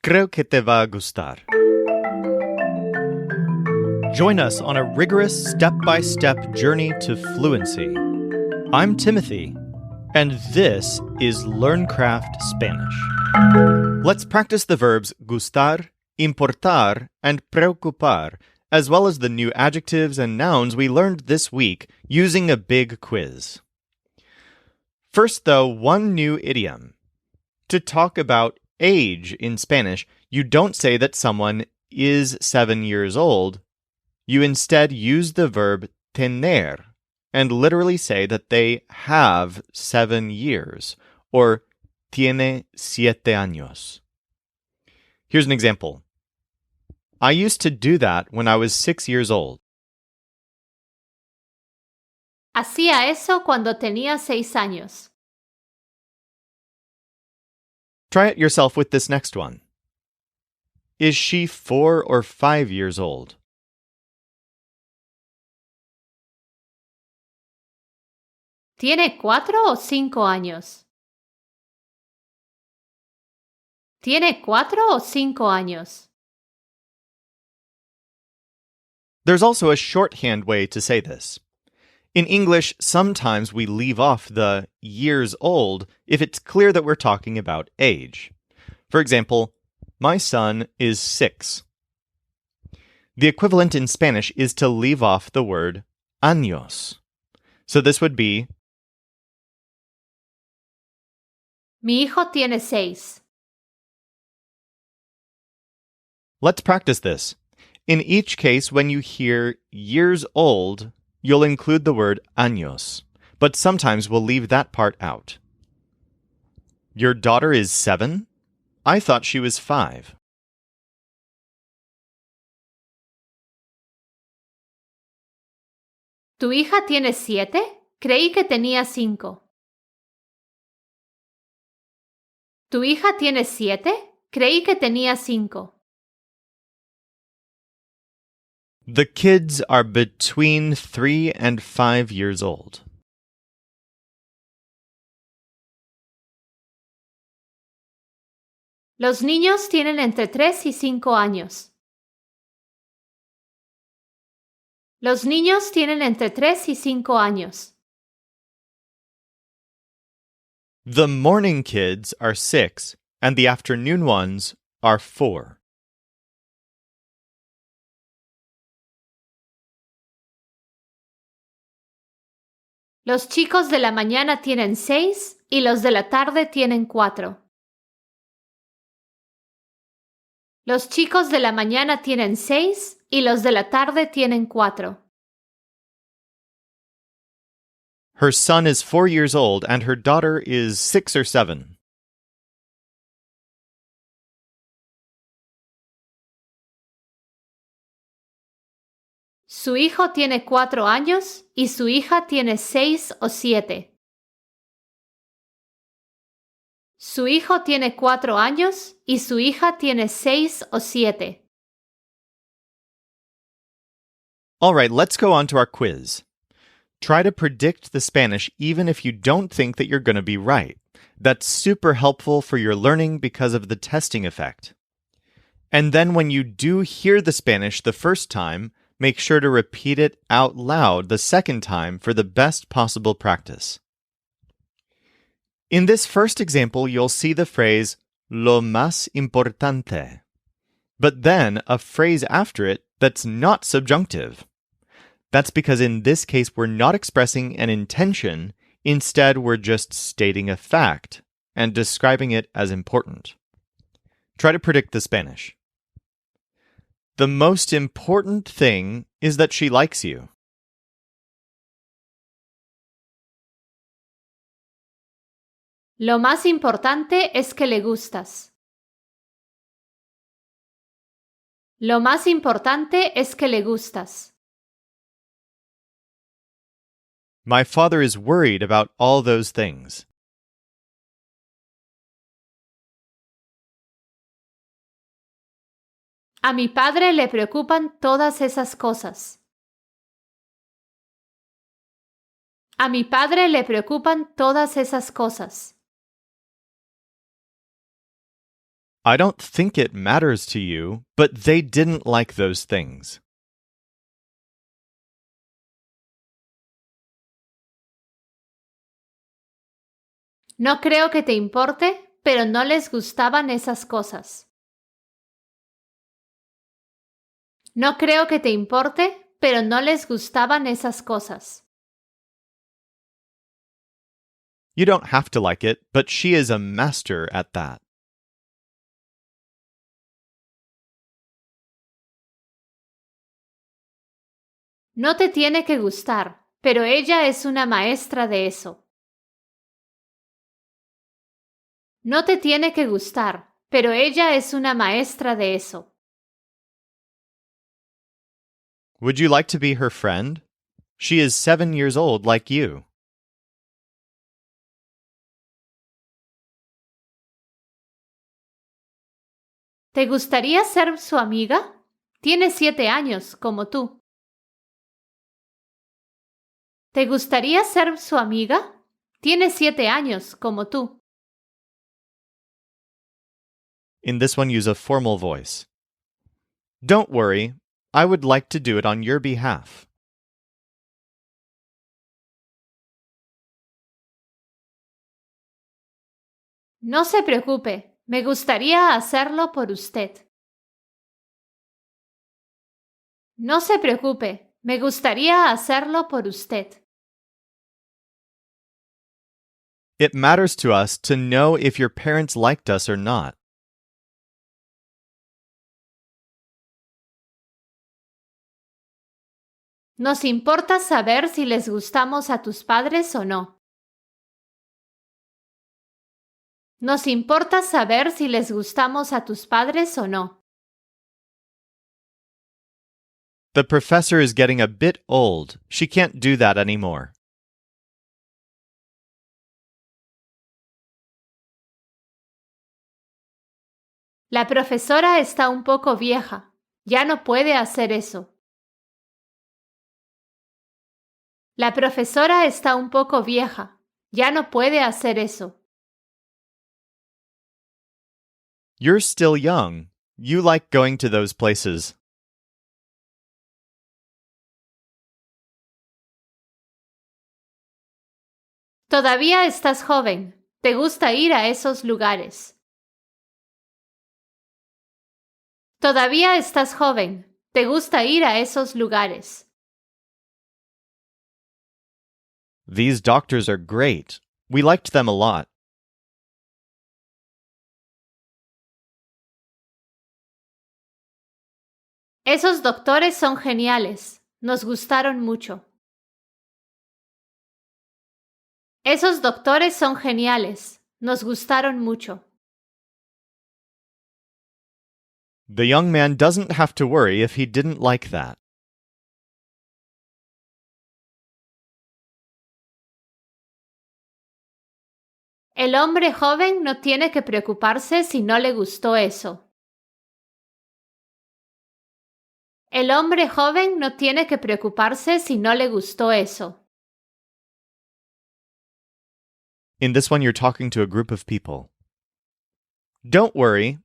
Creo que te va a gustar. Join us on a rigorous step-by-step journey to fluency. I'm Timothy, and this is LearnCraft Spanish. Let's practice the verbs gustar, importar, and preocupar, as well as the new adjectives and nouns we learned this week using a big quiz. First, though, one new idiom. To talk about age in Spanish, you don't say that someone is 7 years old. You instead use the verb tener and literally say that they have 7 years, or tiene 7 años. Here's an example. I used to do that when I was 6 years old. Hacía eso cuando tenía 6 años. Try it yourself with this next one. Is she 4 or 5 years old? ¿Tiene 4 o 5 años? ¿Tiene 4 o 5 años? There's also a shorthand way to say this. In English, sometimes we leave off the years old if it's clear that we're talking about age. For example, my son is 6. The equivalent in Spanish is to leave off the word años. So this would be Mi hijo tiene 6. Let's practice this. In each case, when you hear years old, you'll include the word años, but sometimes we'll leave that part out. Your daughter is 7? I thought she was 5. ¿Tu hija tiene 7? Creí que tenía 5. ¿Tu hija tiene 7? Creí que tenía 5. The kids are between 3 and 5 years old. Los niños tienen entre 3 y 5 años. Los niños tienen entre 3 y 5 años. The morning kids are 6, and the afternoon ones are 4. Los chicos de la mañana tienen 6 y los de la tarde tienen 4. Los chicos de la mañana tienen 6 y los de la tarde tienen 4. Her son is 4 years old, and her daughter is 6 or 7. Su hijo tiene 4 años y su hija tiene 6 o 7. Su hijo tiene 4 años y su hija tiene 6 o 7. All right, let's go on to our quiz. Try to predict the Spanish even if you don't think that you're going to be right. That's super helpful for your learning because of the testing effect. And then when you do hear the Spanish the first time, make sure to repeat it out loud the second time for the best possible practice. In this first example, you'll see the phrase lo más importante, but then a phrase after it that's not subjunctive. That's because in this case, we're not expressing an intention. Instead, we're just stating a fact and describing it as important. Try to predict the Spanish. The most important thing is that she likes you. Lo más importante es que le gustas. Lo más importante es que le gustas. My father is worried about all those things. A mi padre le preocupan todas esas cosas. A mi padre le preocupan todas esas cosas. I don't think it matters to you, but they didn't like those things. No creo que te importe, pero no les gustaban esas cosas. No creo que te importe, pero no les gustaban esas cosas. You don't have to like it, but she is a master at that. No te tiene que gustar, pero ella es una maestra de eso. No te tiene que gustar, pero ella es una maestra de eso. Would you like to be her friend? She is 7 years old like you. ¿Te gustaría ser su amiga? Tiene 7 años, como tú. ¿Te gustaría ser su amiga? Tiene 7 años, como tú. In this one, use a formal voice. Don't worry, I would like to do it on your behalf. No se preocupe, me gustaría hacerlo por usted. No se preocupe, me gustaría hacerlo por usted. It matters to us to know if your parents liked us or not. Nos importa saber si les gustamos a tus padres o no. Nos importa saber si les gustamos a tus padres o no. The professor is getting a bit old. She can't do that anymore. La profesora está un poco vieja. Ya no puede hacer eso. La profesora está un poco vieja. Ya no puede hacer eso. You're still young. You like going to those places. Todavía estás joven. Te gusta ir a esos lugares. Todavía estás joven. Te gusta ir a esos lugares. These doctors are great. We liked them a lot. Esos doctores son geniales. Nos gustaron mucho. Esos doctores son geniales. Nos gustaron mucho. The young man doesn't have to worry if he didn't like that. El hombre joven no tiene que preocuparse si no le gustó eso. El hombre joven no tiene que preocuparse si no le gustó eso. In this one, you're talking to a group of people. Don't worry.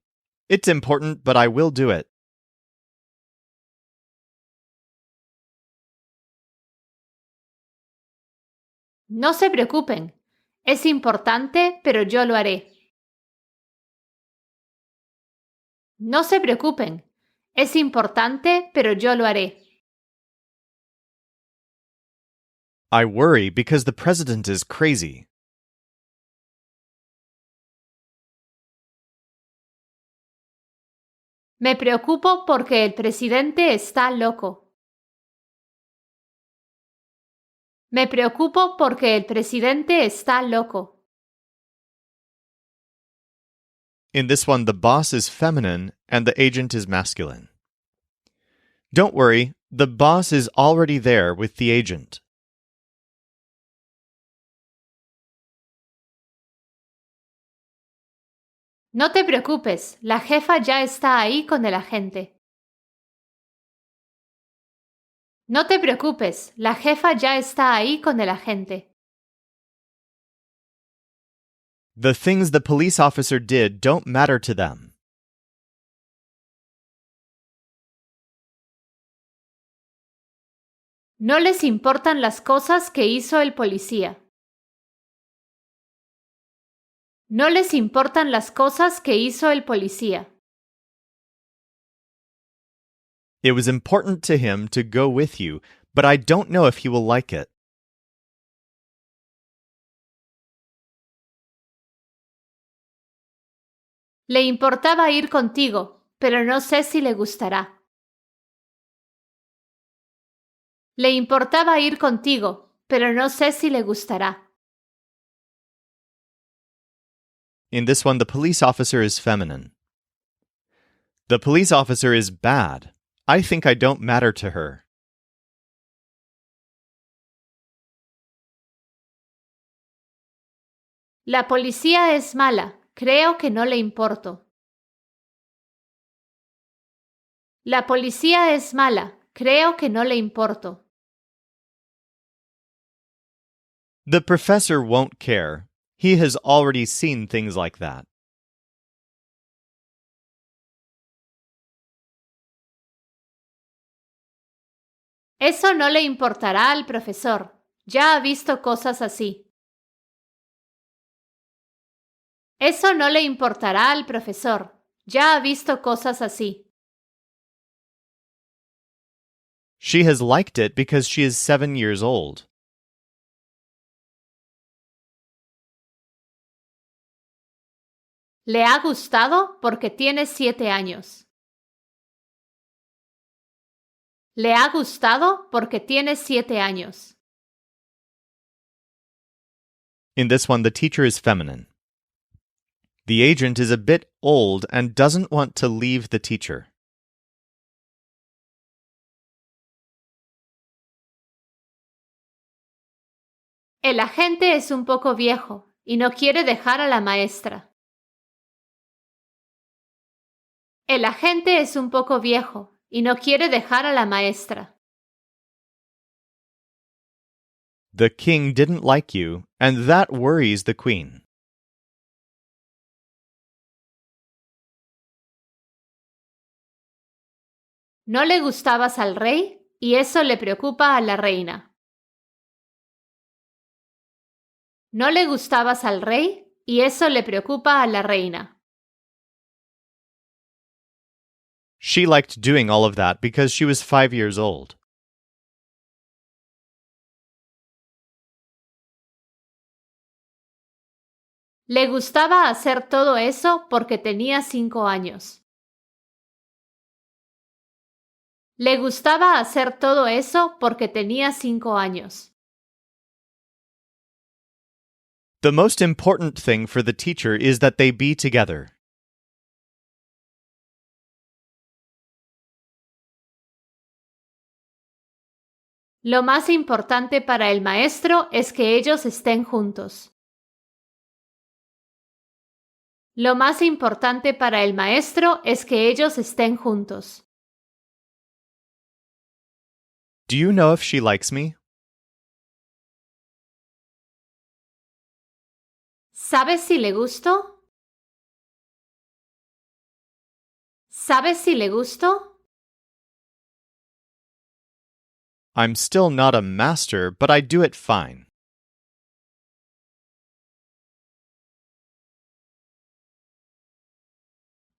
It's important, but I will do it. No se preocupen. Es importante, pero yo lo haré. No se preocupen. Es importante, pero yo lo haré. I worry because the president is crazy. Me preocupo porque el presidente está loco. Me preocupo porque el presidente está loco. In this one, the boss is feminine and the agent is masculine. Don't worry, the boss is already there with the agent. No te preocupes, la jefa ya está ahí con el agente. No te preocupes, la jefa ya está ahí con el agente. The things the police officer did don't matter to them. No les importan las cosas que hizo el policía. No les importan las cosas que hizo el policía. It was important to him to go with you, but I don't know if he will like it. Le importaba ir contigo, pero no sé si le gustará. Le importaba ir contigo, pero no sé si le gustará. In this one, the police officer is feminine. The police officer is bad. I think I don't matter to her. La policía es mala. Creo que no le importo. La policía es mala. Creo que no le importo. The professor won't care. He has already seen things like that. Eso no le importará al profesor. Ya ha visto cosas así. Eso no le importará al profesor. Ya ha visto cosas así. She has liked it because she is 7 years old. Le ha gustado porque tiene 7 años. Le ha gustado porque tiene 7 años. In this one, the teacher is feminine. The agent is a bit old and doesn't want to leave the teacher. El agente es un poco viejo y no quiere dejar a la maestra. El agente es un poco viejo y no quiere dejar a la maestra. The king didn't like you, and that worries the queen. No le gustabas al rey y eso le preocupa a la reina. No le gustabas al rey y eso le preocupa a la reina. She liked doing all of that because she was 5 years old. Le gustaba hacer todo eso porque tenía 5 años. Le gustaba hacer todo eso porque tenía 5 años. The most important thing for the teacher is that they be together. Lo más importante para el maestro es que ellos estén juntos. Lo más importante para el maestro es que ellos estén juntos. Do you know if she likes me? ¿Sabes si le gusto? ¿Sabes si le gusto? I'm still not a master, but I do it fine.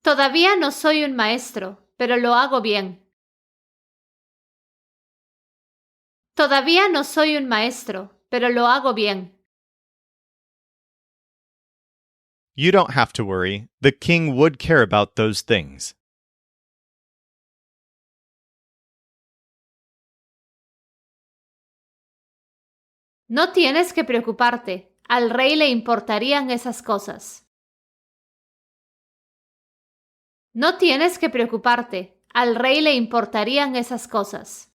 Todavía no soy un maestro, pero lo hago bien. Todavía no soy un maestro, pero lo hago bien. You don't have to worry. The king would care about those things. No tienes que preocuparte. Al rey le importarían esas cosas. No tienes que preocuparte. Al rey le importarían esas cosas.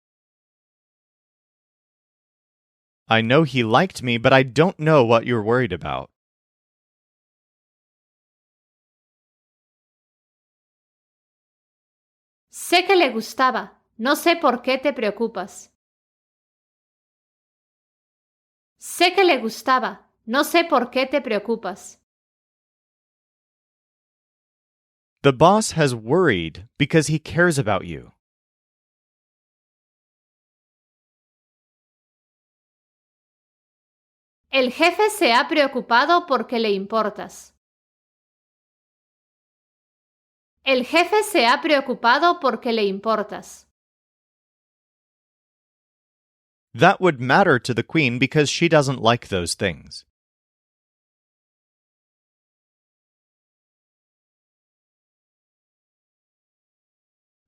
I know he liked me, but I don't know what you're worried about. Sé que le gustaba. No sé por qué te preocupas. Sé que le gustaba. No sé por qué te preocupas. The boss has worried because he cares about you. El jefe se ha preocupado porque le importas. El jefe se ha preocupado porque le importas. That would matter to the queen because she doesn't like those things.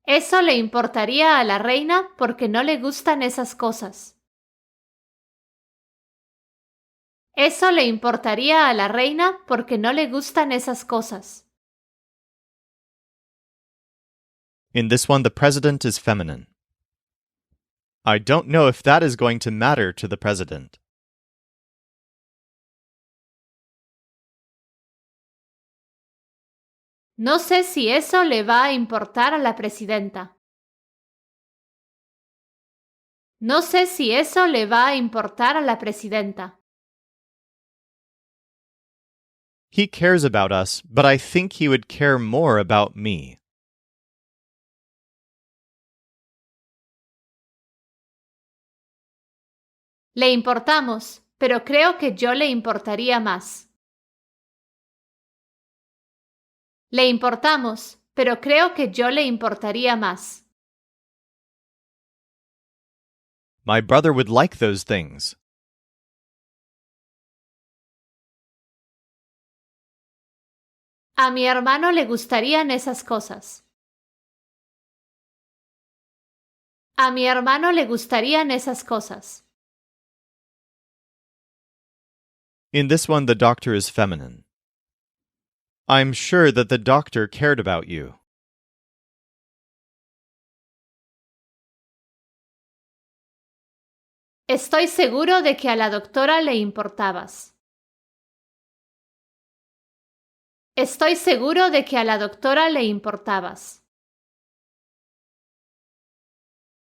Eso le importaría a la reina porque no le gustan esas cosas. Eso le importaría a la reina porque no le gustan esas cosas. In this one, the president is feminine. I don't know if that is going to matter to the president. No sé si eso le va a importar a la presidenta. No sé si eso le va a importar a la presidenta. He cares about us, but I think he would care more about me. Le importamos, pero creo que yo le importaría más. Le importamos, pero creo que yo le importaría más. My brother would like those things. A mi hermano le gustarían esas cosas. A mi hermano le gustarían esas cosas. In this one, the doctor is feminine. I'm sure that the doctor cared about you. Estoy seguro de que a la doctora le importabas. Estoy seguro de que a la doctora le importabas.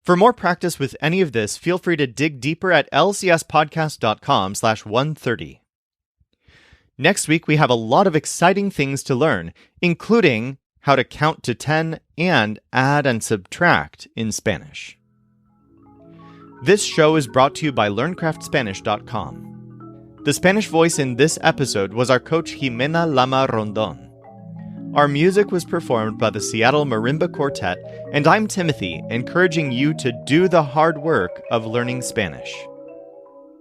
For more practice with any of this, feel free to dig deeper at lcspodcast.com/130. Next week, we have a lot of exciting things to learn, including how to count to 10 and add and subtract in Spanish. This show is brought to you by LearnCraftSpanish.com. The Spanish voice in this episode was our coach Jimena Lama Rondon. Our music was performed by the Seattle Marimba Quartet, and I'm Timothy, encouraging you to do the hard work of learning Spanish.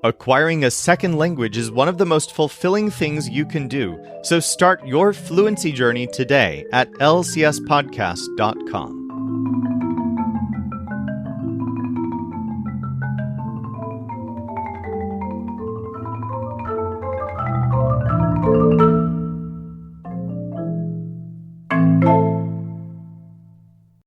Acquiring a second language is one of the most fulfilling things you can do, so start your fluency journey today at lcspodcast.com.